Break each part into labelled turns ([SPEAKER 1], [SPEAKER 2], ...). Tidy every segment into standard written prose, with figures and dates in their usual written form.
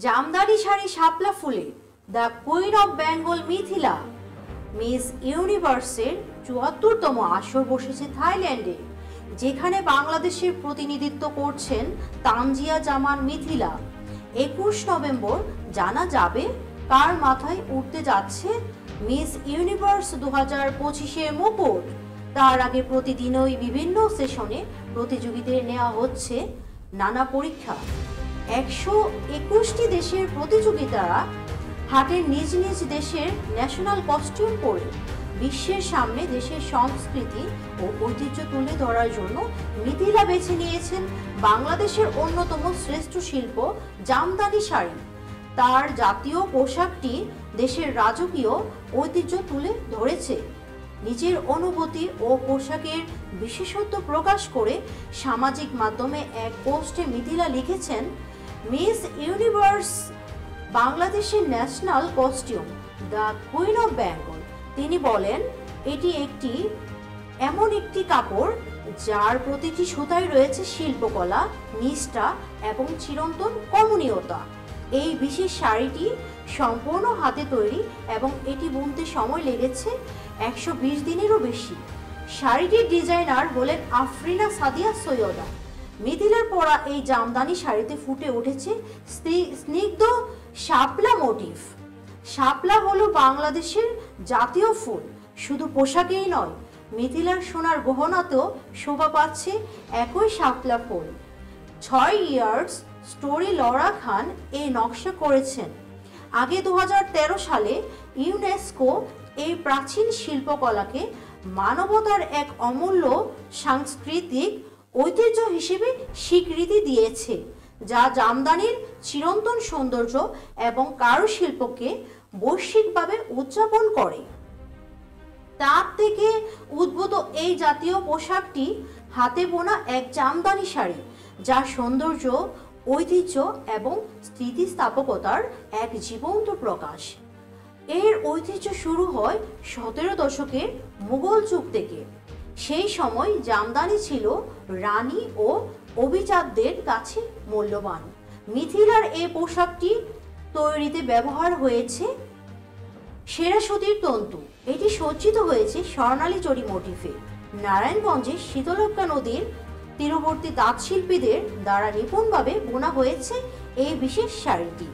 [SPEAKER 1] জামদানি শাড়ি শাপলা ফুলে the queen of Bengal Mithila miss ইউনিভার্সের ৭৪তম আসর বসেছে থাইল্যান্ডে, যেখানে বাংলাদেশের প্রতিনিধিত্ব করছেন তানজিয়া জামান মিথিলা। ২১ নভেম্বর জানা যাবে কার মাথায় উঠতে যাচ্ছে মিস ইউনিভার্স ২০২৫-এর মুকুট। তার আগে প্রতিদিনই বিভিন্ন সেশনে প্রতিযোগীদের নেওয়া হচ্ছে নানা পরীক্ষা। ১২১টি দেশের প্রতিযোগিতারা হাটের নিজ নিজ দেশের ন্যাশনাল কস্টিউম পরে বিশ্বের সামনে দেশের সংস্কৃতি ও ঐতিহ্য তুলে ধরার জন্য মিথিলা বেছে নিয়েছেন বাংলাদেশের অন্যতম শ্রেষ্ঠ শিল্প জামদানি শাড়ি। তার জাতীয় পোশাকটি দেশের রাজকীয় ঐতিহ্য তুলে ধরেছে। নিজের অনুভূতি ও পোশাকের বিশেষত্ব প্রকাশ করে সামাজিক মাধ্যমে এক পোস্টে মিথিলা লিখেছেন, মিস ইউনিভার্স বাংলাদেশের national costume the queen of Bengal. তিনি বলেন, এটি এমন একটি কাপড় যার প্রতিটি সুতায় রয়েছে শিল্পকলা, নিষ্ঠা এবং চিরন্তন কমনীয়তা। এই বিশেষ শাড়িটি সম্পূর্ণ হাতে তৈরি এবং এটি বুনতে সময় লেগেছে ১২০ দিনেরও বেশি। শাড়িটির ডিজাইনার হলেন আফরিনা সাদিয়া সৈয়দা। মিথিলার পরা এই জামদানি শাড়িতে ফুটে উঠেছে স্নিগ্ধ শাপলা মোটিভ। শাপলা হলো বাংলাদেশের জাতীয় ফুল। শুধু পোশাকেই নয়, মিথিলার সোনার গহনাতেও শোভা পাচ্ছে একই শাপলা ফুল। ৬ ইয়ার্স স্টোরি লরা খান এই নকশা করেছেন। আগে ২০১৩ সালে ইউনেস্কো এই প্রাচীন শিল্পকলাকে মানবতার এক অমূল্য সাংস্কৃতিক ঐতিহ্য হিসেবে স্বীকৃতি দিয়েছে, যা জামদানির চিরন্তন সৌন্দর্য এবং কারুশিল্পকে বৈশ্বিকভাবে উদযাপন করে। তার থেকে উদ্ভূত এই জাতীয় পোশাকটি হাতে বোনা এক জামদানি শাড়ি, যা সৌন্দর্য, ঐতিহ্য এবং স্থিতিস্থাপকতার এক জীবন্ত প্রকাশ। এর ঐতিহ্য শুরু হয় ১৭ দশকের মুঘল যুগ থেকে। সেই সময় জামদানি ছিল রানী ও অভিজাতদের কাছে মূল্যবান। মিথিলার এই পোশাকটি তৈরিতে ব্যবহার হয়েছে সেরা সুতির তন্তু। এটি সজ্জিত হয়েছে স্বর্ণালী জরি মোটিফে। নারায়ণগঞ্জের শীতলক্ষ্যা নদীর তীরবর্তী তাঁতশিল্পীদের দ্বারা নিপুণভাবে বোনা হয়েছে এই বিশেষ শাড়িটি।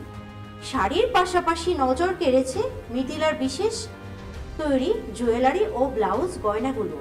[SPEAKER 1] শাড়ির পাশাপাশি নজর কেড়েছে মিথিলার বিশেষ তৈরি জুয়েলারি ও ব্লাউজ গয়নাগুলো।